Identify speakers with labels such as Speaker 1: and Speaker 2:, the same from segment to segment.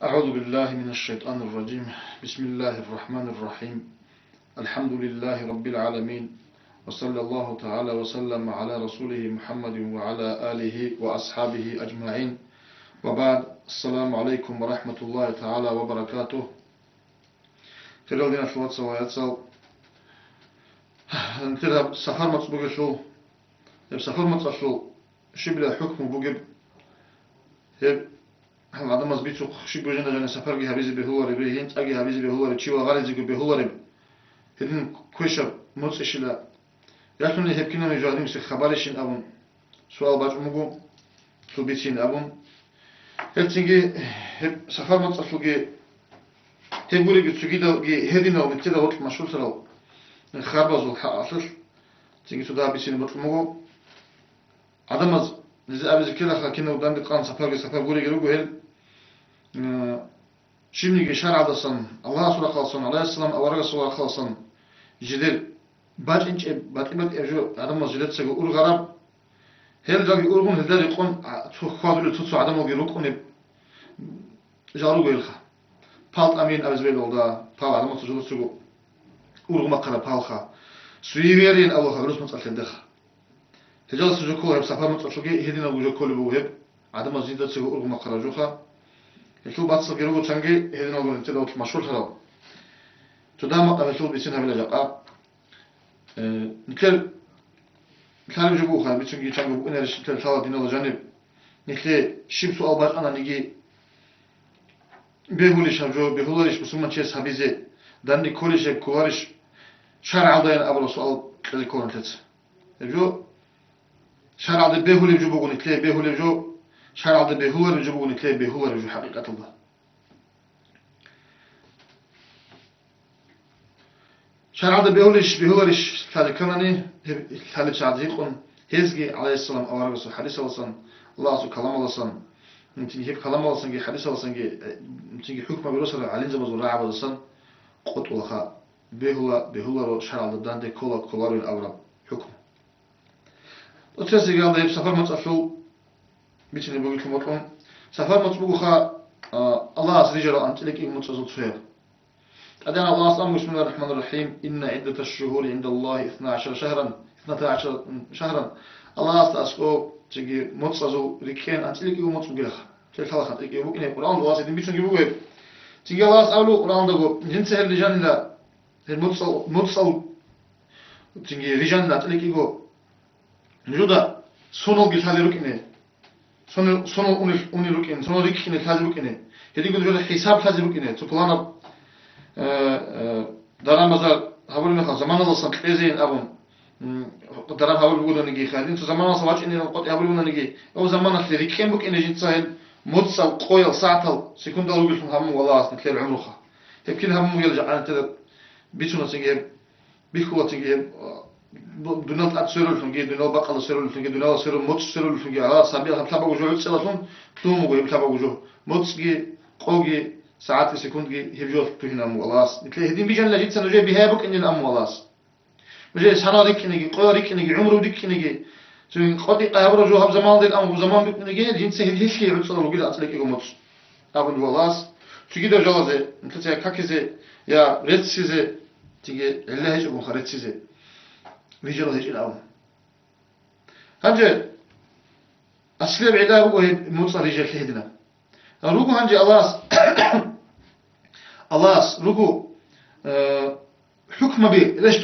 Speaker 1: أعوذ بالله من الشيطان الرجيم. بسم الله الرحمن الرحيم. الحمد لله رب العالمين، وصلى الله تعالى وسلم على رسوله محمد وعلى آله وأصحابه أجمعين، وبعد. السلام عليكم ورحمة الله تعالى وبركاته. تلودنا شوات سواياتسال نتلها سفر مصبوغ شو سفر مصبوغ شبلا حكم بوجب هم عدم مزبيتو خشي بوجنا جانا سفر جه هبيز بهولر بيهين أجي هبيز بهولر تشيوا غالي زيجو بهولر هدين كويشة موت إشلا يحتمل هبكينا مجاهدين بس خبالشين أبون سؤال باج مجو سوبيتين أبون هتيجي هب سفر مصبوغ هبولي جتسوجيدا هدينا ومتدا وقت مشهور سراو خربازو حاصل تيجي تدا بيسين بطل مجو عدم مز نزل أبز كلا خاكينا ودان دقان سفر بولي جروجو هل شيمني شرع دسن الله سورة خالصن عليه السلام أورج سورة خالصن جدل باج إنش باتقبل إرجو عدم مزجلت سجو أورغرب هل جاي أورغون هل ده يكون تخاطر تتصو عدم وجروكون جارو جيلخا فالت أمين أبز بيل ولا فال عدم تجلس سجو أورغ مقرب فالخا سويرين الله خبرس متأكد دخا هجال سجو كله بسفر متأكد هدينا وجو كله بوهب عدم مزجلت سجو أورغ مقرب جوخا الكل باتس جروجو تانجي هذين أقول أنت لو مشهور ترى تدام الكل بيسينها بلا جاء نكل يجيبوها بيتشنجي تانجو بقنا رشتل ثلاث دينا الجانب نكل شيب سؤال بار أنا نيجي بيهوليش هجو بيهوليش بسمة شيء سبيزة داني كوليش كوارش شارع عدين أبلا سؤال كذي كورن تت جو شارع عدين بيهولي يجيبوه نكل بيهولي جو شارع عدد بهور يجيبون تلاقي بهور يجو حقيقة الله شارع عدد بهورش ثالث كماني ثالث شعزيقون هزجي عليه السلام أورا رسول حديث الله الله سو كلام الله صن نتيجي هيك كلام الله صن حديث الله صن نتيجي حكم برسول عليه زبز ولا عبد الصن قط وخا بهور شارع عدد داندي كولار الأورا حكم وتسجل الله يبسفر متأفل بيتني بقول لكم وطن سفر مطبوخا الله سريجر أنت لك إيه متصل فيه أدانا الله أصلا بسم الله الرحمن الرحيم إن عدة الشهور عند الله 12 شهرا الله أصلا أسكو تجي متصل ركين أنت لك إيه متصل بيخ تلك خلاص أنت لك إيه بقول القرآن الله سيدنا بيتني بقول تجي الله أسأله القرآن دعو جنس الرجال لا المتصل تجي رجال لا تلك إيه نجودا سونو جثالي ركينه sonul unilukin, sonul rikini tazirukini. Hedi gün hesap tazirukini. Tukulana daramazar haberine kal. Zaman alsan tlezeyin abun. Daram haber bulan nigi khadin. Tu zaman alsan vaç inin qot haber bulan nigi. O zaman asli rikin buk enerji sahil mutsal qoyal saatal sekunda lugul hamu wallah asli tler umruha. Hepkin hamu yelja an tada bituna singe bikuwa singe دونال أتسرل فنجي دونال بقال سرل فنجي دونال سرل موت سرل فنجي على سبيل هم تابع وجوه تسلسون توم وجوه تابع وجوه موت جي قوجي ساعات سكوند جي هبجوه تهنا موالاس نتلاقي هدين بيجان لجيت سنوجي بهابك إن الأموالاس وجه سنة ديك نجي قوي ديك نجي عمره ديك نجي سوين قاضي قهبر وجوه هم زمان ديك أم وزمان بيك نجي جين سهل هيك يعود صار لوجي أتلاقي يقوم موت أبن موالاس تيجي ده جالزة نتلاقي كاكزة يا رتسيزة تيجي الله هيج مخرتسيزة رجال هيج الأول هنجي أصلي بعدا هو موصل رجال كهدنا روجو هنجي الله روجو حكم بي ليش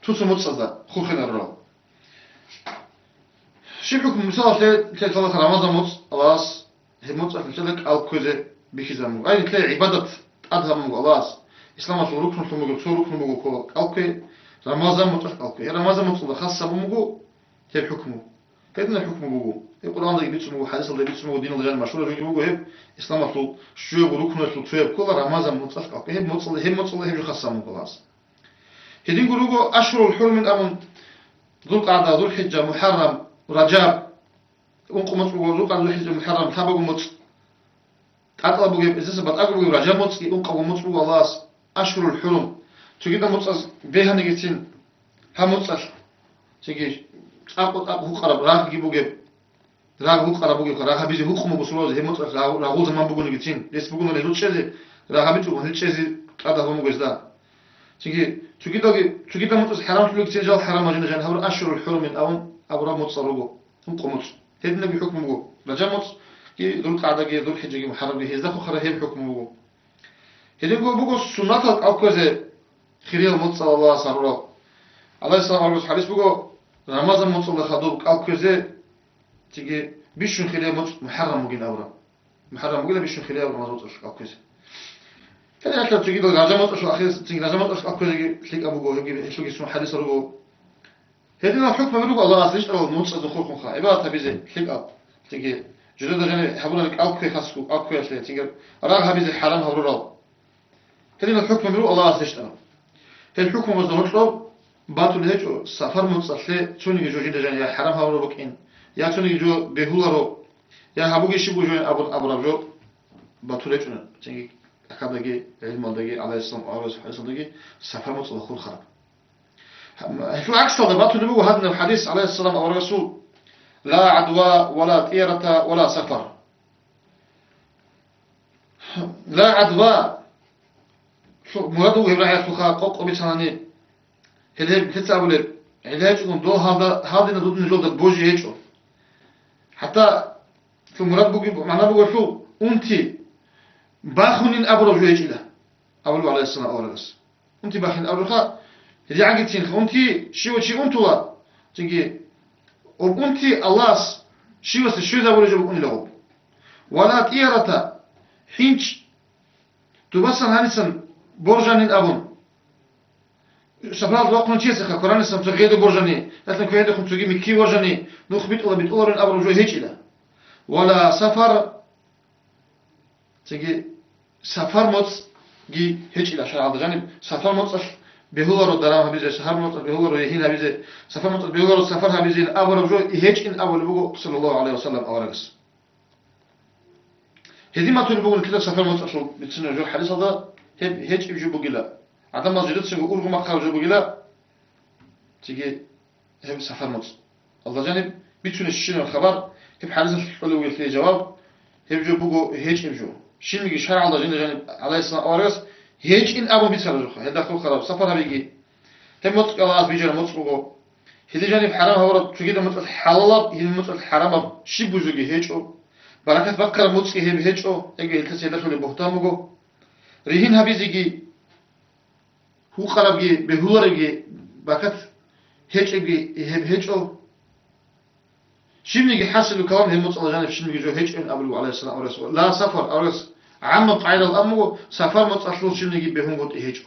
Speaker 1: توصل موصل ذا خوخنا الرا شو حكم مثال تلاقي صلاة رمضان موص الله هي موصل في تلك أو كذا بكذا أي تلاقي عبادة أدهم الله إسلام شو ركن شو ركن كو أو كي رمضان مطلق أوكي رمضان مطلق خاصة بمجو كيف حكمه كيفنا حكمه بمجو القرآن ده يبيتسمه حديث الله يبيتسمه دين الله جل مشهور يجي بمجو هب إسلام مطلق شو بركنه مطلق فيه كل رمضان مطلق أوكي هب مطلق هب خاصة من خلاص هدين جروجو أشهر الحرم من أمن ذو القعدة ذو الحجة محرم رجاب ونقوم مطلق ذو القعدة ذو الحجة محرم تابعوا مطلق أطلبوا جب إذا سبت أقربوا رجاب مطلق ونقوم مطلق الله أشهر الحرم تجد متصل بها نجتين هم متصل تجي أقول هو قرب راح يجيبوا جب 라고 후카라보기 라가 비지 후쿠모 부스로즈 해못 라고 zaman bugünü gitsin. Des bugün öyle rutşezi. Raga biçu onu rutşezi kada homu gözda. Çünkü Türkiye'de mutsuz haram tülük için jal haram ajında jan havur aşurul hurumin avun abra mutsarrugu. Hum qomut. Hedine bir hükmü bu. Rajamut ki dul qada ki dul hicce ki muharram ki hezda khara hem hükmü bu. Hedin bu sunnat al köze khiriyal mutsallallahu sarro. Allah sallallahu hadis bu Ramazan mutsallahu khadu al köze تيجي بيشون خليه محرم ممكن أورا محرم ممكن بيشون خليه أورا مزبوط أكوز كده أكتر تيجي ده رجمات أشوا أخير تيجي رجمات أشوا أكوز يجي تلك أبو جو يجي شو يسمى حديث رجو هذين الحكم منو الله عز وجل أو نص الدخول خا إبارة تبيزه تلك أب تيجي جدود جاني حبونا لك أكوي خاصكو أكوي أشلي تيجي راها بيزه حرام هورا هذين الحكم منو الله عز وجل هذا الحكم مزدوج له باتو لهجو سفر متصل شوني جوجين ده جاني حرام هورا بكين Ya çoni jo behularo ya habugi shibu jo abrabjo batuleçuna çünkü akadagi ilmaldagi aleyhisselam aleyhisselamdagi safamat ul kharab şu aksada batulu bu hadna hadis aleyhisselam ve rasul la adwa wala tiyarata wala safar la adwa şu muradu ibrahim suha qoq obiçanani hele hesabule ilacun do hadina dudun jolda boji heço حتى في مراد بوجي معناه بقول شو أنتي باخونين أبرو جويج إله أولو عليه السلام أورغس أنتي باخين أبرخا هذي عقدتين أنتي شو أنتوا تيجي أنتي الله شو ذا بقول جبوا أني لغب ولا تيرتا حينش تبصر هنسن برجان الأبون سبحان الله قلنا تيسخ القرآن سام تغيد برجاني لكن كهذا خم تجي مكي برجاني نخبط ولا بتقول إن أبرو جوه هيك لا ولا سفر تجي سفر موت جي هيك لا شرع هذا جانب سفر موت بهولر الدرام هبيزه سفر موت بهولر يهين هبيزه سفر موت بهولر سفر هبيزه أبرو جوه هيك إن أبرو بقول صلى الله عليه وسلم أورجس هذه ما تقول بقول كده سفر موت أصل بتسنى جو حديث هذا هيك يجوا بقوله عدم مزيدات سنقول أورغو ما خرجوا بقوله تيجي هم سفر موت الله جانب بيتون الشين الخبر هب حديث الحلو يخلي جواب هب جو بقو هيج إمجو شين ميجي شرع الله جانب عليه السلام أورغس هيج إن أبو بيت خرجوا هذا خل خراب سفر هبيجي هم موت الله عز بيجر موت بقو هذي جانب حرام هورا تجيله موت حلال هذي موت الحرام شيء بوجوجي هيج أو بركة بكر موت كي هب هيج أو يجي التسيد خلي بهتام بقو ريهين هبيزيجي هو خرابي بهورجي بركة هيج هب هيج أو شيء حاصل الكلام هم متصل جانب شيء جو هيج إن أبو عليه السلام ورسول لا سفر أرس عم قاعد الأمر سفر متصل شيء نيجي بهم قط هيج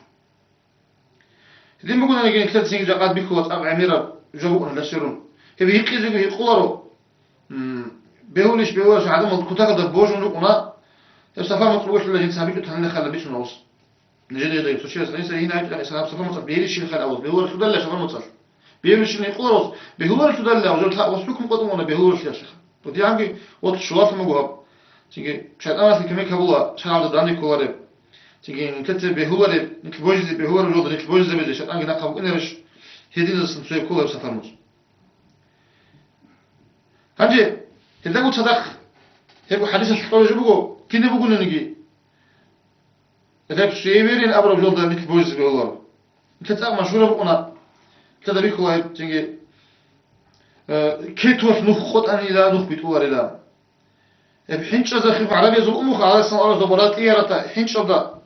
Speaker 1: هذي بقولنا نيجي نكتب سينج جاقات بيكوت أب عميرة جوون لسيرون هذي يقيز يقولرو بهولش عدم الكتاك ده بوجون لقنا السفر متصل وش اللي جنس هبيك تهني خلا بيش نوص نجد يدي تشير سنين هنا سفر متصل بيريش الخلا أول بهول شو ده اللي سفر متصل بيمشي يقولوا بهول شو ده اللي وجلت وسبكم قدمونا بهول يا شيخ ودي عندي وقت شواف مجواب تيجي شايف أنا في كمية كبولا شان عبد الداني كوارب تيجي نكتب بهول نكبوجز بهول الجود نكبوجز بيجي شايف أنا نقاب إنرش هدي نص سوي كولا بسفر مص هنجي هذا قلت صدق هو حديث الحوار جبوه كنا بقول نجي هذا بسيبيرين أبرو جود نكبوجز بهول نكتب مشهور بقنا كذا بيكوا تيجي كيتوش نخوت أني لا نخبط ولا بحنش هذا خف عربي زو أمك على السنة أرز دبرات إيرتا حنش هذا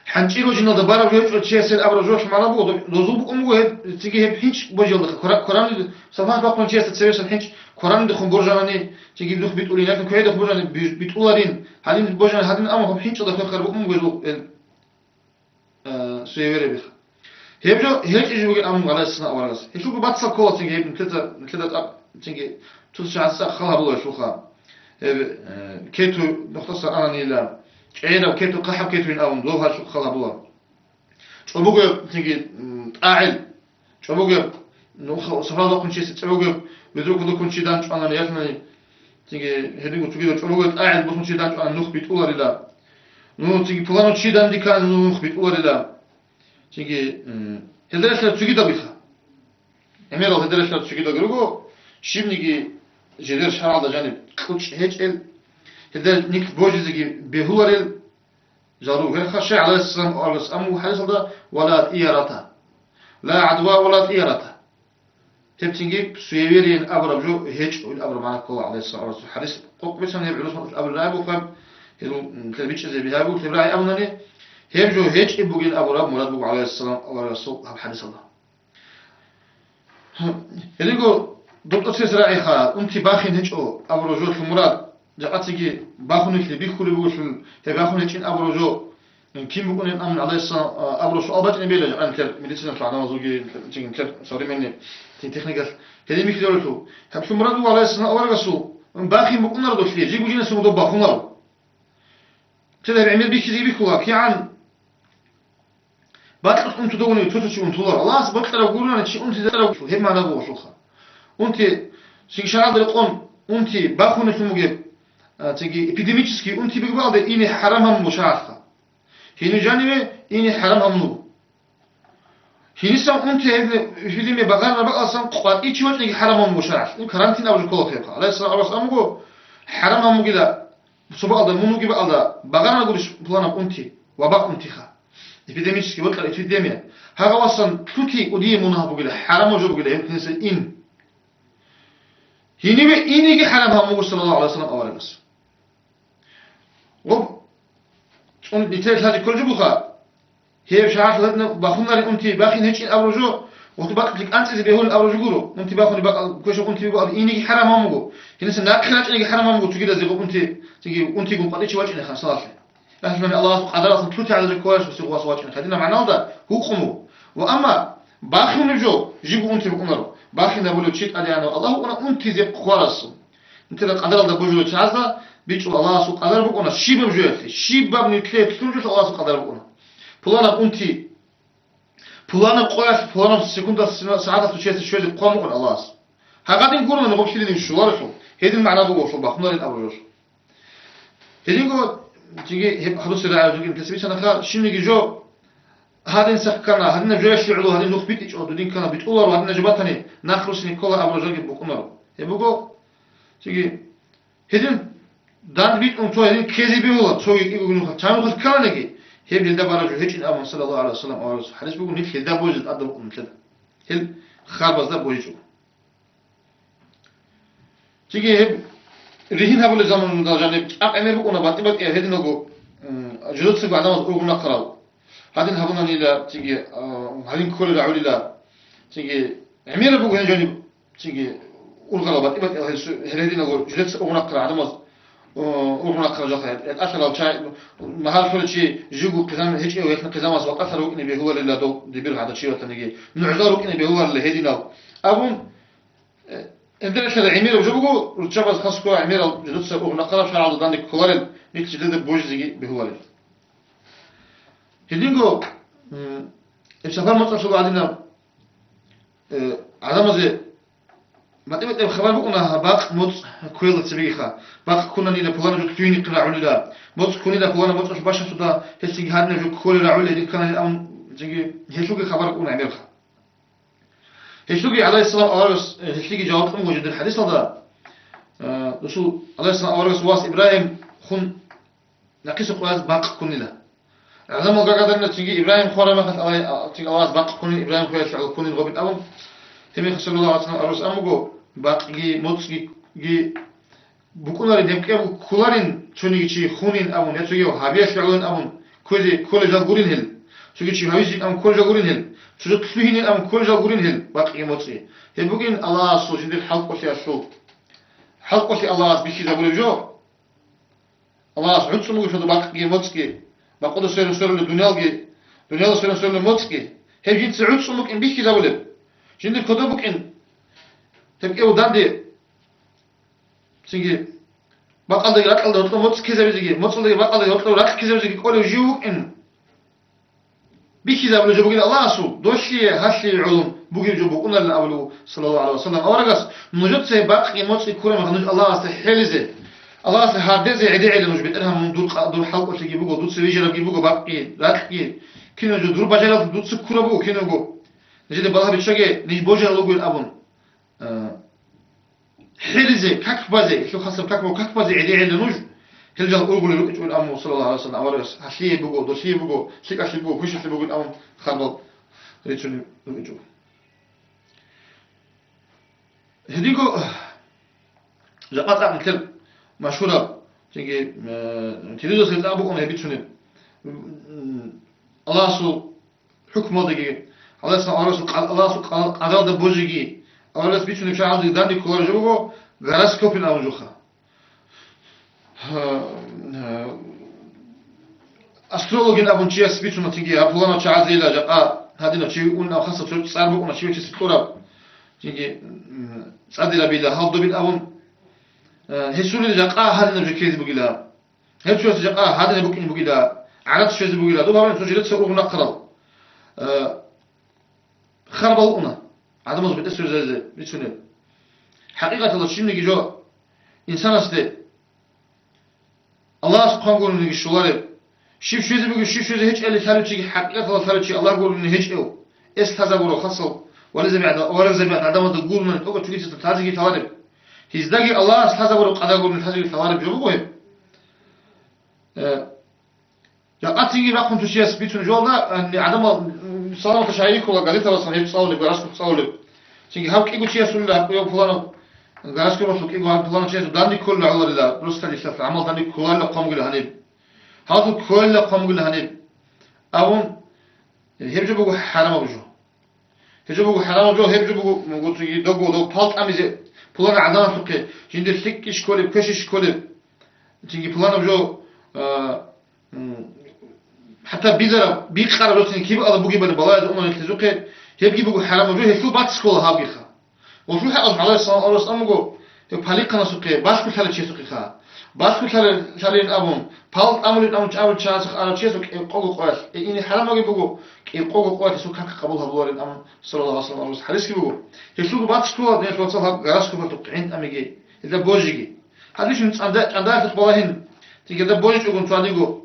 Speaker 1: حنشيرو جينا دبارة بيوش تشيء سير أبرز جوش معنا بقول دوزوب أمك تيجي بحنش بجيل كوران سفاح بقول تشيء تسوي سفحنش كوران دخون برجاني تيجي نخبط ولي لكن كهيد دخون برجاني بيتولارين هذين برجاني هذين أمك بحنش هذا خير أمك زو سويرة بيخ هيبجو هيك يجي بقول أمم على السنة أورغس هيشوفوا باتسا كولا تيجي هيب كذا تيجي توصل على الساعة خلا بقول شو خا كيتو نختصر أنا نيلا عينا وكيتو قحب كيتو ينقوم دوها شو خلا بقول شو بقول تيجي أعل شو بقول نخ سفر ده كل شيء بقول بدو كل شيء دان شو أنا نيجي تيجي هديك تيجي شو بقول أعل بس شيء دان شو أنا نخ بيتقول لا نو تيجي فلان شيء دان دي كان نخ بيتقول لا تيجي هذا تشوكي دابيخا أمير هذا تشوكي دا كروكو شيبنيكي جدير شرع ده جانب كلش هيك هذا نيك بوجزي بهولر جارو غير خشي على السلام أرس أمو حدث هذا ولا إيرته لا عدوى ولا إيرته تبتنجي سويرين أبرم جو هيك والأبرم معنا كل عليه السلام أرس حدث قط بس أنا يبعلوس أبر لا أبو فهم هذو تلبيش زي بيهابو تبرع أمنني هم جو هيك يبغي الأبرم مراد بو عليه السلام أرس هم حدث الله هذيكو دكتور سيسرائي خا أنتي باخين هيك أو أبرجو المراد جاتيجي باخونك اللي بيخولي بقول في باخونك إن أبرجو كم بقول إن أمن عليه السلام أبرجو أبد نبيله أنا كر مدينة فلانة وزوجي تيجي كر صاري مني تكنيكال هذي ميك دولتو هم في مراد عليه السلام أورجسو باخين بقول نردو فيه جيبوا جينا سمو دب باخون نردو كذا بعمل بيك زي بيكولا كيان باتلت أنتو دوني توتشي أنتو لار الله سبحانه لو قولنا شيء أنتي ذا لو هم أنا بقول شوخا أنتي سينشان القوم أنتي باخونك المجيب تيجي إبيديميتشسكي أنتي بقبل إني حرامهم مشاعرها هني جانبه إني حرامهم نو هني سام أنتي في دي بقى أصلا قال إيش وجه إني حرامهم مشاعر إن كرانتين أو جكولة فيها على السلام على السلام جو حرامهم مجدا سبق هذا منو جب هذا بقى أنا أقولش بلانا أنتي وباق أنتي خا إبيديميتشسكي وقت الإبيديميا هذا أصلا توتي ودي منها بقوله حرام وجو بقوله يمكن يصير إن هني إني حرامهم مجو صلى الله عليه وسلم أول بس وب اون دیتیل هذه كل جبوخا هي شعار لدنا باخونا أنتي باخين هيك أبرجو وقت باق لك أنت إذا بيهون أبرجو جورو أنتي باخوني باق كويش أنتي بيقول إني حرام همو هنا سناك خلاص إني حرام همو تجي لازم أنتي تجي أنتي قوم قديش واجي إني خلاص لكن من الله قدر أصلا تلوتي على الكويش وسيقوا سواجي خدينا معنا هذا هو خمو وأما باخون جو جيبوا أنتي بقولنا باخين أقوله تشيت عليه أنا الله أنا أنتي زي قوارص أنت لك قدر الله بوجود تعزى بيج الله سو قدر بقولنا شيب بجوتي شيب من كليب تلوجت الله سو قدر بقولنا بلانا أنتي بلانا قويس بلانا سكوندا ساعات تشيس شوية قام قول الله هقدر نقول من نقول شيء شو لا شو هذا المعنى بقول شو بخنا للأبرج هذي نقول تيجي حدث الرعاية تقول تسميش أنا خا شنو يجي جو هذا نسكنا هذا نجوش يعلو هذا نخبيت إيش أو دين كنا بتقولوا وهذا نجبتني نخلص نقول أبرج يجيب بقولنا يبقى تيجي هذين دان بيت أم توهين كذي بيقول توي يقولون تعمل خد كلام نجي هي بيلدا برجو هيك إن أمم صلى الله عليه وسلم أو حديث بيقول هيك هيدا بوجد أدب أم كذا هل خاربز ده بوجو تيجي هب رهين هبول الزمن من جانب أمير بقولنا باتبات هذين نقول جلوس سبع ناس أقولنا قراو هذين هبولنا نيلا تيجي هذين كل العولي لا تيجي أمير بقول هنا جانب تيجي أقولنا باتبات هذين نقول جلوس أقولنا قراو هذا مز أورنا خرجها أثر أو شيء مهار كل شيء جوجو كلام هيك أو يكن كلام أسوأ أثر وإني بهو اللي دو دبير هذا الشيء وتنجي نعذر وإني بهو اللي هدي ناو أبون إندر شل عمير وجوجو رتشابز خاصكو عمير جلوس أورنا خرج شرع على ذلك كلارن نيك جديد بوج زي بهو اللي هدينجو السفر مطلع شو قاعدين على مزه ما تبغى خبر بقولنا باق موت كويل تسبيخا باق كنا نيلا بلانا جو كتيني قرا عولا موت كوني لا بلانا موت باش سودا هسي هادنا جو كول عولا دي كان الام جي هيشوكي خبر بقولنا عملها هيشوكي عليه السلام اورس هيشوكي جواب موجود الحديث هذا رسول عليه السلام اورس واس ابراهيم خن نقيس قواس باق كوني لا عندما قعدنا تيجي ابراهيم خورا ما خت تيجي اواز باق كوني ابراهيم خويا شعو كوني غبن اول تمي خسر الله عليه وسلم أرس أمغو باقي موتسكي بكونارين هم كيف كولارين شوني شيء خونين أمون يتوجيه هابيش يعلون أمون كل جال غورين هل شو شيء هايزين أم كل جال غورين هل شو تفهين أم كل جال غورين هل باقي موتسكي هم بقين الله سو جند الحلق وشيء شو حلق وشيء الله بيشي زبون جو الله سبحانه سمو شو باقي موتسكي باقي سير الدنيا سير موتسكي هم جند سعود سمو إن بيشي زبون Şimdi kodu bugün tepki odan diye çünkü bakalda yakalda otla mutlu kezebizgi mutlu bakalda otla rak kezebizgi kolu juvuk in bir kiza böyle bugün Allah su doşiye haşli ulum bugün jo bukunlarla avlu sallallahu aleyhi ve sellem avragas nujut se baqi mutlu kurama nuj Allah ase helize Allah ase hadeze idile nuj bitirham dur halqa tigi bugo dur sevijera gi bugo baqi rakki kino jo dur bajala dur su kurabu kino go نجد بالها بتشجع نيج بوجه لوجو الأبون حرزة ككبزة شو خاصة ككبزة عدي على نوج هل جال أقول له يقول أمه صلى الله عليه وسلم أول هشلي بقول دوشي بقول شيك أشلي بقول كويش أشلي بقول أم خربل ريتشون ريتشو هديكو جاءت عن كل مشهورة تيجي تريدو سيد أبو أمه بيتشون الله سو حكمه دقيقة الله سو قدر دبوجي الله سو بيتشون بشار عندي داني كولار جوجو غراسكوبين أو جوخا أسترولوجين أبون تياس بيتشون تيجي أبولانو تعزيلا جاء هذين تيجي قلنا خاصة تقول صاربو قلنا تيجي تسكورا تيجي صادلا بيلا هالدو بين أبون هسولي جاء هذين بجكيز بقيلا هسولي جاء هذين بقين بقيلا عرفت شو بقيلا دو بابا نسوي سووا نقرأ خربوا عدم مزبوط السر زي بيتشون حقيقة الله شيء نيجي جو إنسان أصله الله سبحانه وتعالى نيجي شوالي شيف شو زي بيقول شيف شو زي هيج اللي ثالث شيء حقيقة الله ثالث شيء الله يقول إنه هيج أو هذا بقوله خاصة ولا زي بعد عدم تقول من أوقات تقول تتحرك ثوارب هيزدقي الله هذا بقوله قد يقول من تتحرك ثوارب جو بقوله يا قاتيجي بقى كنت شيء بيتون جوالنا إن عدم صار تشايك ولا قالت له صار هيج صاولي براسك صاولي شيء هاك إيجو شيء سؤال يوم فلانه غراسك بس إيجو هاك فلانه شيء داني كل على الله بروس كان يشتغل عمل داني كل قام قل هنيب هذا كل قام قل هنيب أون هيبجو بقول حرام وجو هيبجو بقول حرام وجو هيبجو بقول موجود تيجي دو بالت أميزة فلان عدم سكة جند سك إشكالي بكش إشكالي تيجي فلان وجو حتى بيزر بيقرأ لوتين كيف الله بوجي بن بلااد أمم التزوقي هيبجي بقول حرام وجو هيكل بات سكول هابيخا وشو حق على الصلاة الله سلام جو يبحلقنا سكة باش كل هذا شيء سكة خا باش كل هذا شالين أبون بالت أمول شاس على شيء سك قوق قاس إني حرام وجي بقول قوق قاس سك قبلها بلورين أمم صلى الله عليه وسلم حديث كي بقول يسوق بات سكول ده شو تصل غراس كفر تقعين أميجي إذا بوجيجي حديث عند تقبلهن تيجي إذا بوجي تقول تواجهه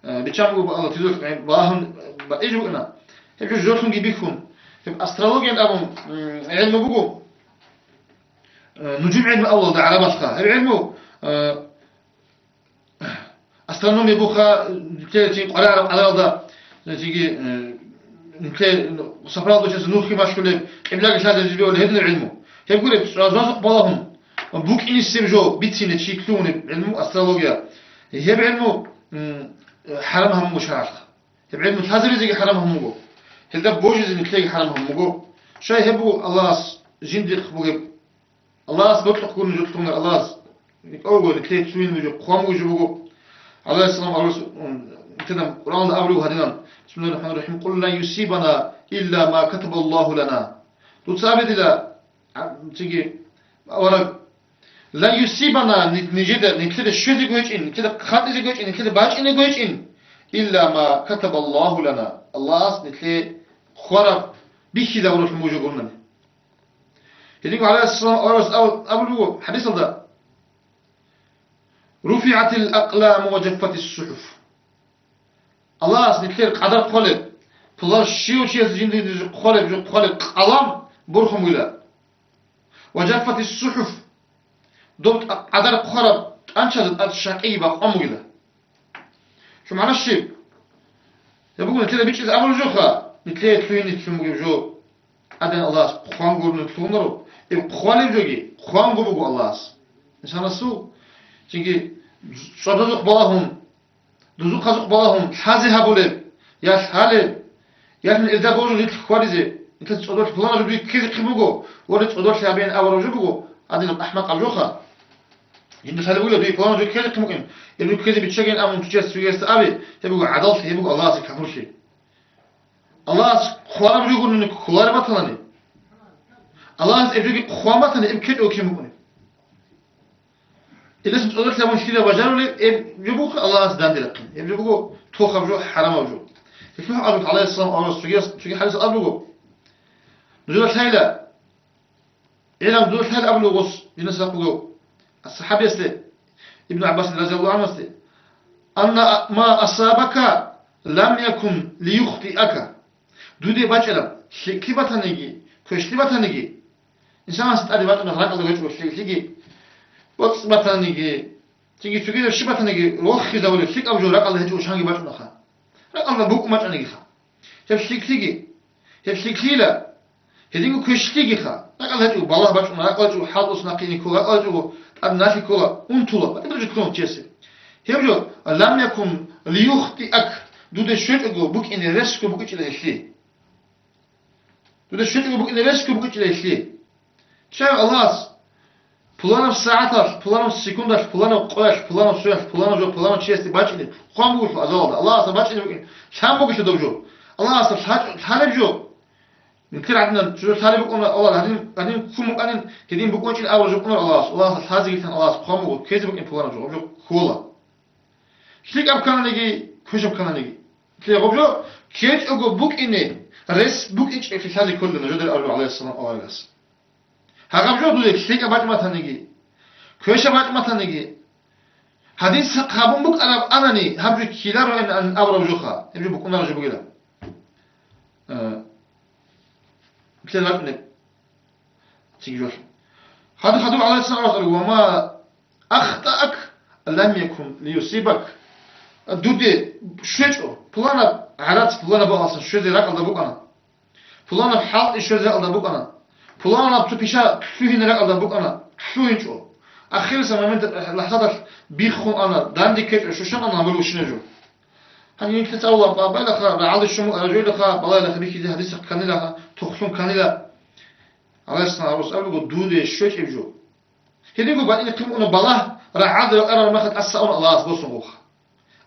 Speaker 1: بيشامو الله تدور باهم بيجوا هيك جوتهم جيبيكم في أسترولوجيا أبون علم بقول نجوم علم أول ده على بسخة علمه أسترونومي بوخا تيجي قرأ على هذا تيجي نكلي سفرات وجه نوخي مشكلة إبلاغ شهادة جبيه ولا هذا علمه يقول لك رازق بالهم بوك إني سيرجو بيتين تشيكلون علمه أسترولوجيا هي بعلمه حرام هم مشاعر يبعد متحذر زي حرام هم مجو هذا بوجز إن تلاقي حرام هم مجو شيء هبو الله جندق بوجب الله بطلق كل نجوم تمر الله أول تلاقي تسوين مجو قام مجو بوجو الله السلام عليه كذا قرآن أولو هدينا بسم الله الرحمن الرحيم قل لا يصيبنا إلا ما كتب الله لنا تثابت إلى تيجي ورق لا يصيبنا نجد نكتب الشذ جوج إن كده خط جوج إن كده باش إن جوج إن إلا ما كتب الله لنا الله نتلي خرب بيكذا وروح الموجود قلنا يديك عليه السلام أول حديث ده رفعت الأقلام وجفت الصحف الله نتلي قدر قلب فالله شيء جندي قلب قلم برخم ولا وجفت الصحف دوت عدار خرب أنشأت الشقي بقى أمجله شو معنى الشيء يبغون نتلا بيجي أول جوخا نتلا تلوين نتلوين جو أدنى الله خوان قول نتلونرو خوان يجوجي خوان قول بقول الله إنسان السوء تيجي شرطة قبلهم دوزو خازق قبلهم حازي هبولب يا حالة يا من إذا بوجو نتل خوارزي نتلا تصدق فلان جبري كذا كيبوجو ورد تصدق شعبين أول جبوجو أدنى أحمق الجوخا إن هذا بقوله بيه فلان جو كذا ممكن يبغى كذا بتشجع أمم تجلس سويس أبي يبغى عدالة يبغى الله سكمل شيء الله خوان بيقول إنك خوان بطلني الله يبغى خوان بطلني يمكن أو كم ممكن إذا سمعت لهم مشكلة بجانب يبغى الله سدان لك يبغى توخم جو حرام جو كيف أبوك عليه السلام أو سويس حديث أبوه نزول هيلا إلى نزول هيلا أبوه وص الناس يقولوا الصحابي يسلي ابن عباس رضي الله عنه يسلي أن ما أصابك لم يكن ليخطئك دودي باجلا كيف تنجي كيف تنجي إنسان استأذي بات نهرق الله يجوا شيء وقت مثلا نيجي تيجي تجي الشبه نيجي روح زاول فيك أو جورا الله هجوا شانجي باتنا خا الله بوك ما تاني خا تفسيك تيجي تفسيك ليلا هدينكو كشتيجي خا الله هجوا بالله باتنا الله هجوا حاضر سناقيني كولا الله هجوا الناس كولا أنتولا ما تقدر تكون تيسي هيبجو لم يكن ليخطئك دود الشيء أقول بوك إن رسك بوك إلى الشيء دود الشيء أقول بوك إن رسك بوك إلى الشيء شايف الله بلانو ساعتاش بلانو سكونداش بلانو قلاش بلانو سوياش بلانو جو بلانو تشيستي باتشني قام بوش أزالد الله أصلا باتشني بوك شام بوكش دوجو الله أصلا حالب جو نكر عندنا جو حالب بوك أنا الله هذين كم بوك أنا كدين بوك وانشين أول جو أنا الله الله حازق كان الله قام بوك كيز بوك إن بلانو جو كولا شليك أب كان نيجي كوشب كان نيجي كلي جو كيج أقول بوك إني رس بوك إيش في هذه كلنا جدر أرجو عليه السلام الله هاقام جو دوله شليك أبات ما تنيجي كوش أبات ما تنيجي حديث قابون بوك أنا ني هبجو كيلار أن أبرم جوخا يبجو بوك أنا رجو بقيلا كلا لا بنك تيجي جوش هذا خدوا عليه السلام وما أخطأك لم يكن ليصيبك دودي شويتو بلانا عرات بلانا بقى شويتي راك على بوك أنا بلانا حال شويتي على بوك أنا بلانا بتبيشا فيه نراك على بوك أنا شويتو أخير سمامنت لحظات بيخون أنا داندي كيت شوشان أنا عملو شنجو هني كنت أول بقى خا بعض الشمو رجول خا بلا لا خبيك دي حديث كانيلا تخصم كانيلا على السنة أروس أقول دودي شويت إبجو هديكو بعد إن كم بلا رعاد أنا ما خد أسأل الله بوسنغوخ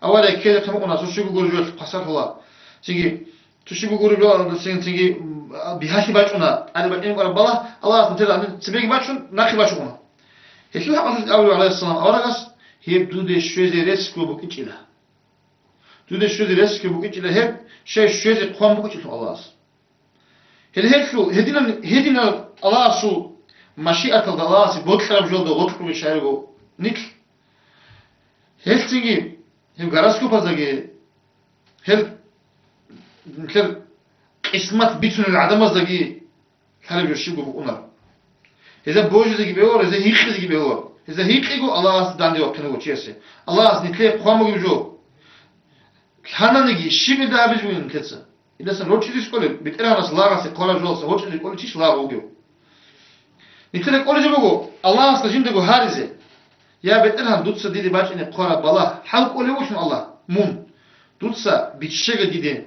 Speaker 1: أولا كده كم أنا تشوفوا جورجوت قصر الله تيجي تشوفوا جورجوت تيجي بهاشي باشونا أنا بعدين قال بالله الله تنتظر أن تبيك باشون ناخي باشونا هشلو حقصد أولو عليه السلام أولا قص هي بدود الشوزي ريسكو بكتيلا دود الشوزي ريسكو بكتيلا هي شيء الشوزي قام بكتيلا الله هل هدينا الله سو مشيئة الله سي بوتشرب جلده غطر بشارجو نيك هل تيجي هم غراسكوب هذاك هل مثل قسمت بيتون العدم هذاك هل بيشيبوا بقونا إذا بوجه ذاك بيور إذا هيك ذاك بيور إذا هيك يقول الله داندي وقتنا وتشيسه الله نتلقى قاموا يجوا كنا نجي شيء ده بيجون كذا إذا سن روتشي تقول بتقرأ ناس لا راس قارا جالس روتشي تقول تيش لا وجو نتلقى قول جبوا الله استجند جو هارزه يا بتقرأ دوتس دي باش إن قارا بالله حلق ولا وش من الله مون دوتسا بيتشجع جدًا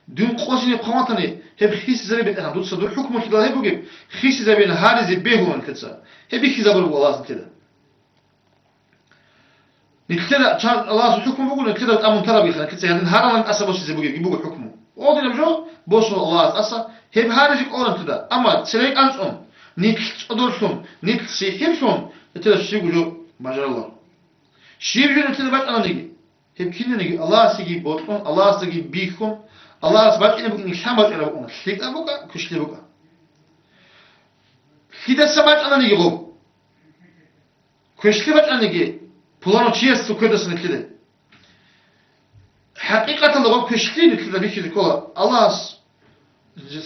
Speaker 1: دون قوسين قامتني هب خيس زبي بتقرأ دوتسا دو حكم كده هي بوجي خيس زبي هارزه بيهون كذا هبي خيس زبر والله كده نتلقى شان الله حكم بقول كده أمون ترى بيخنا كذا يعني هارمان أسبوع شيء بوجي يبوجي حكمه وأودي نبجو بوصل الله أسا هب هارجك أورن كده أما سليك أنسون نيت أدرسون نيت سيحيرسون نتلقى شيء بوجو ما شاء الله شيء بيجون نتلقى بات أنا نيجي هب كنا نيجي الله سيجي بوتكون الله سيجي بيكون الله سبات إنه بقول نشام بات أنا بقول شليك أبوكا كشلي بوكا كده سبات أنا نيجي غو كشلي بات أنا نيجي بلانو تشيس سكودا سنتلقى حقيقة الله كشلي نتلقى بيجي كولا الله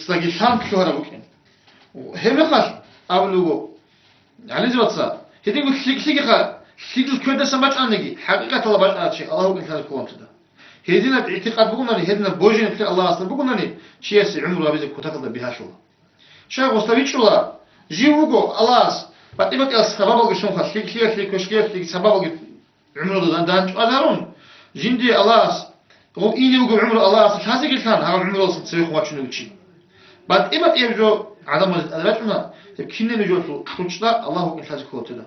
Speaker 1: سلاجي شام كهرا بوكين هم نخاش أولو يعني زبطة هدي قلت شيء خا شيء كده سمعت عنك حقيقة الله باش أشي الله هو كان الكون تدا هدينا اعتقاد بقولنا هدينا بوجين في الله أصلا بقولنا شيء سي عمره بيزك كتاكل بها شو شيء غستوي شو لا جيوكو الله بتبقى السبب اللي شون خاش شيء كشكير شيء سبب اللي عمره دان أدارون جندي الله هو إني وقول عمره الله أصلا شو هذا كان هذا عمره أصلا تسوي خوات شنو بتشي بعد إبت يبجو عدم الأدلاتنا كنا نجوا خلصنا الله هو كان الكون تدا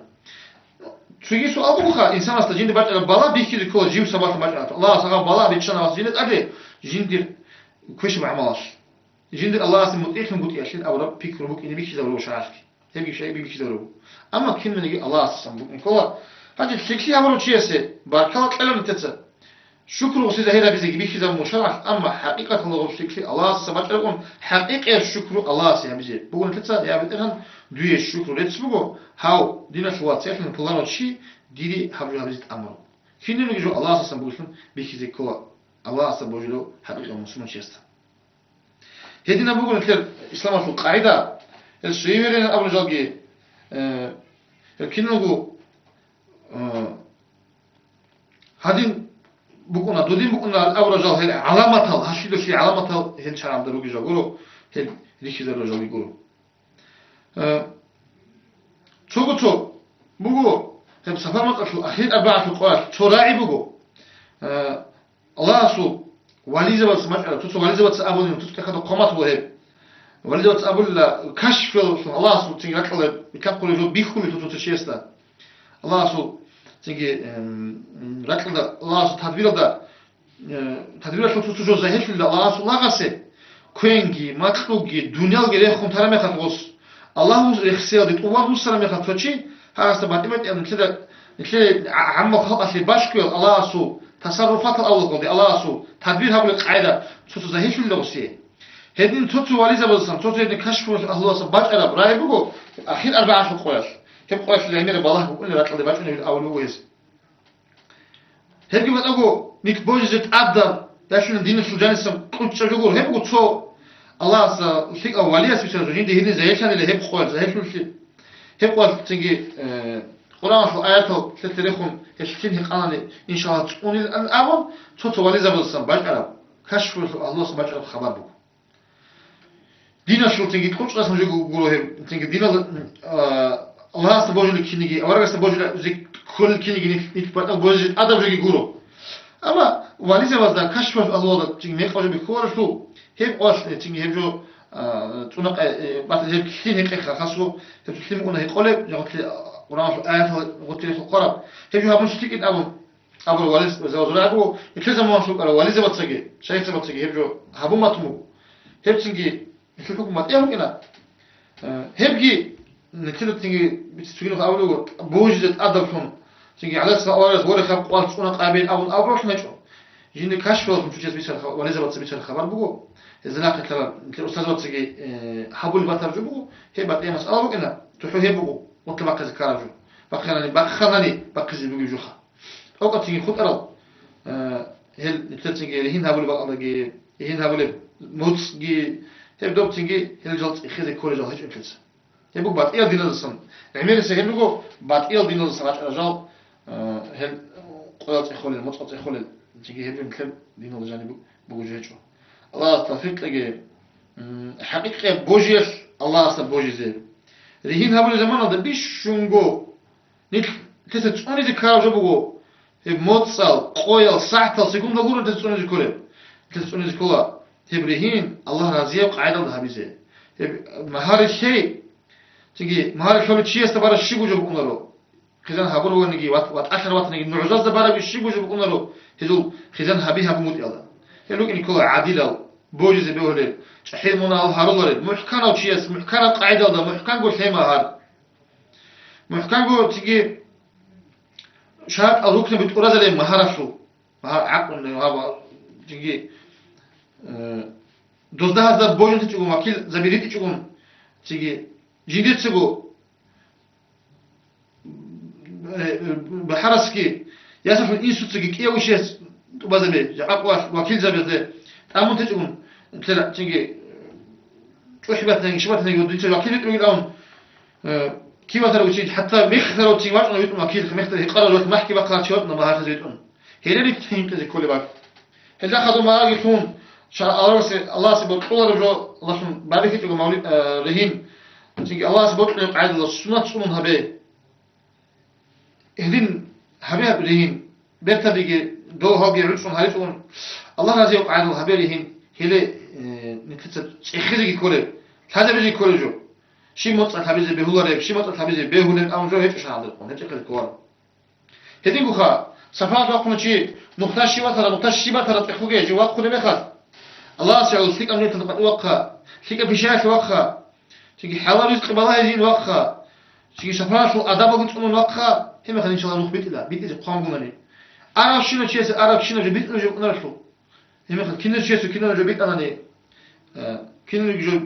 Speaker 1: تيجي سؤال بخا إنسان أصلا جند بعد البلا بيحكي الكل جيو سبات بعد الله سبحانه بلا بيتشنا أصلا جند أدري جند كويش بعملاش جند الله أصلا متأكد من قطع أشياء أو رب بيكر بوك إني بيكي زبرو شعرك تبي شيء بيكي زبرو أما كنا نجي الله أصلا بوك نقول هذا الشيء هو شيء سه باركلا كلام تتسا شكر وسيد هيدا بيزي بيكي زبرو مشارك أما حقيقة الله شيء الله سبحانه لكم حقيقة الشكر الله سه بيزي بقول تتسا يا بترهن دوية الشكر لتسبقه هاو دينا شوات سيحن بلانو شيء ديري حبجو هبزيت أمره كنا نجي الله أصلا بقولن بيكي زي كلا الله أصلا بقوله حقيقة مسلم شيستا هدينا بقول كده إسلام في القاعدة الشيء أبو جالجي كنا نقول هادين بكونا دودين بكونا أورجال هل علامة هاشيلو شيء علامة هل شراب دروجي جاقولو هل ريشي دروجي يقولو شو بقو هم سفر مقصود أخير أربعة القوات شراعي بقو الله سو والي زبط سمعت تسو والي زبط أبوني تسو كذا قامات وهب والي زبط أبول كشف الله سو تيجي ركله بكم كل جو بيخول تسو تشيستا الله سو تيجي ركله الله سو تدبير تسو جو زهيش الله سو لاغسه كوينجي مكتوجي دنيا غير خم ترى خطوس الله رخصيه دي طوال مسلم خطوشي هذا بعدين يعني كده عم خطأ في باشكل الله سو تصرفات الله قضي الله سو تدبير هقول القاعدة توتو زهيش ولا غسيه هدين توتو واليزا بلسان توتو هدين كشف الله سو باج أرب رأي بقو أخير 14 قوس هم قوس اللي عمير بالله بقول لي راتل باج من الأول ويز هدي بتقول نيك بوجزت أبدا داشون الدين السوداني سم كنت شجور هم بقول تو الله سو فيك أولياء سبيشال زين ده هدين زهيش اللي هم قوس زهيش ولا هم قوس تيجي قرآن في آياته تتريخهم يشكين هقاني إن شاء الله تقول الأول توتو واليزا بلسان باج أرب كشف الله سو باج أرب خبر بقول دينا شو تيجي تقول شو اسمه يقولوا هم تيجي دينا الله سبحانه كينيجي أورا سبحانه زي كل كينيجي نتبع بوجه أدب زي يقولوا أما واليزا بلسان كشف الله ده تيجي ميك أوجه بكورة شو هم أوش تيجي هم جو تونق بعد هيك كين هيك خاصو تبتسم قلنا هيك قلب جاكت قرآن في آيات قلت لي في القرآن هم جو هم شتيك أبو واليز زوجنا أبو يكلم ما شو قالوا واليزا بتسجي شايف بتسجي هم جو هبوا ما تمو هم تيجي مثل حكومة إيه ممكن هبجي نتيجة تيجي بتسوينا في أولو بوجد أدبهم تيجي على أساس أورز ولا خب قال شو قابل أو روح نجوا جيني كشف ولا مفجز بيصير ولا زبط بيصير خبر بقول إذا ناقل ترى الأستاذ بتسجي حبول بترجو بقول هي بقى مسألة ممكن تحو هي بقول وكل ما كذا كارجو بخلني بقزي بقول جوخا أوقات تيجي خد أرض هل تيجي هين هبول بقى الله هين هبول موتس جي هب دوب تيجي هل جالس يخزي كل جال هيج إنكلس هبوك بعد إيل دينا الصن عمير سهل بقول بعد إيل دينا الصن عشان رجال هل قلت يخول المطقط يخول تيجي هب يمكن دينا الجانب بوجهه الله توفيق لقي حقيقة بوجيس الله أصلا بوجيزه رهين هبول زمان هذا بيش شونغو نيك تتصوني ذكر جبوه هب موتصل قويل ساعتل سكون دقورة تتصوني ذكره تتصوني ذكره هبرهين الله رضيه وقاعد الله بيزه مهار الشيء تيجي مهار الشيء شيء استبار الشيء وجب كنارو خزان هبور ونجي وات آخر وات نجي نعجز استبار الشيء وجب كنارو هذول خزان هبيه هبموت يلا هلوك إن كل عادل بوجز بيهول شحيل منا الهارولر محكان أو شيء محكان قاعدة الله محكان قول شيء مهار محكان قول تيجي شاك الركن بتقرأ زي مهارشو مهار عقل هذا تيجي دوزده هزار بوجن تيجون وكيل زبيريت تيجون تيجي جديد تيجو بحرسكي ياسف الإنسو تيجي كيه وشيس تبازبي جاقواش وكيل زبيرته تامون تيجون تلا تيجي توحبت نيجي شبت نيجي وديتش وكيل يقول الآن كيف ترى وشيء حتى مختاروا تيجوا أنا يقول وكيل مختار يقرر وقت محكي بقى شوتنا ما هذا زيتون هيري تفهم كذا كل بعض هل أخذوا ما يكون الله سبحانه وتعالى رجع الله سبحانه بعد كده يقول مولد رهين تيجي الله سبحانه وتعالى قاعد الله سنة هبه هدين هبه رهين بيرتبي دو هاجي رجعون هاريتون الله رضي قاعد الله هبه رهين هلا نتيجة إخذ كله هذا بيجي كله جو شيء مطلع حبيزي بهولارك شيء مطلع حبيزي بهولن أو جو هيك شغال لكم هيك كده كوار هدين بخا سفاد وقنا شيء نقطة شيء وترى تخوجي جو وقت كله بخا الله سعود فيك أمنية تنقل وقها فيك بشاك وقها تيجي حوار رزق بالله يزين وقها تيجي سفراش وأداب وقت من وقها هم خلين إن شاء الله نخبط لا بيت إذا قام قمني أعرف شنو شيء أعرف شنو جو بيت نجو نرشلو هم خل كنا شيء كنا نجو بيت أنا نه كنا نجو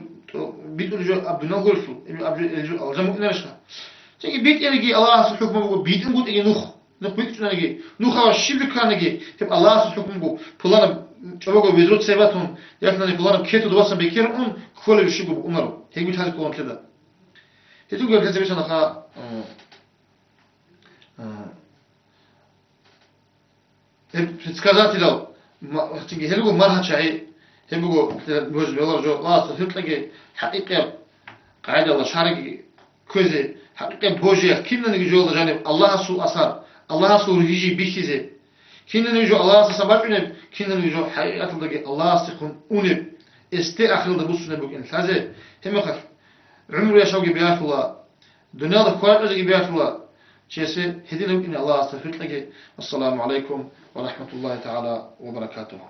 Speaker 1: بيت نجو أبنا قولشلو هم أبجو ألزم كنا نرشلا تيجي بيت ينجي الله سبحانه وتعالى بيت نقول إيه نخ بيت نجي نخ هو الشيء كان نجي هم الله سبحانه وتعالى فلان чего везут себя там, я на них планом кету два сам бекер он квале шибу умару. Хейгут хазик он кеда. Хейгут говорит, что наха сказати дал тинге хелго марха чай хебго боз белар жо ласт хитлеге حقيقة قاعدة الله شارك كذا حقيقة بوجه كنا نيجو الله جانب الله سو أثر الله سو رجيجي بيكيزه كنا نيجو الله سبحانه كنا نيجو حقيقة الله سيكون أونب استأخر ده بوسنا بوك إنسازه هم خف عمر يشوق بيات الله دنيا ده قوات نجي بيات الله شيء هدينا إن الله استغفر لك. السلام عليكم ورحمة الله تعالى وبركاته.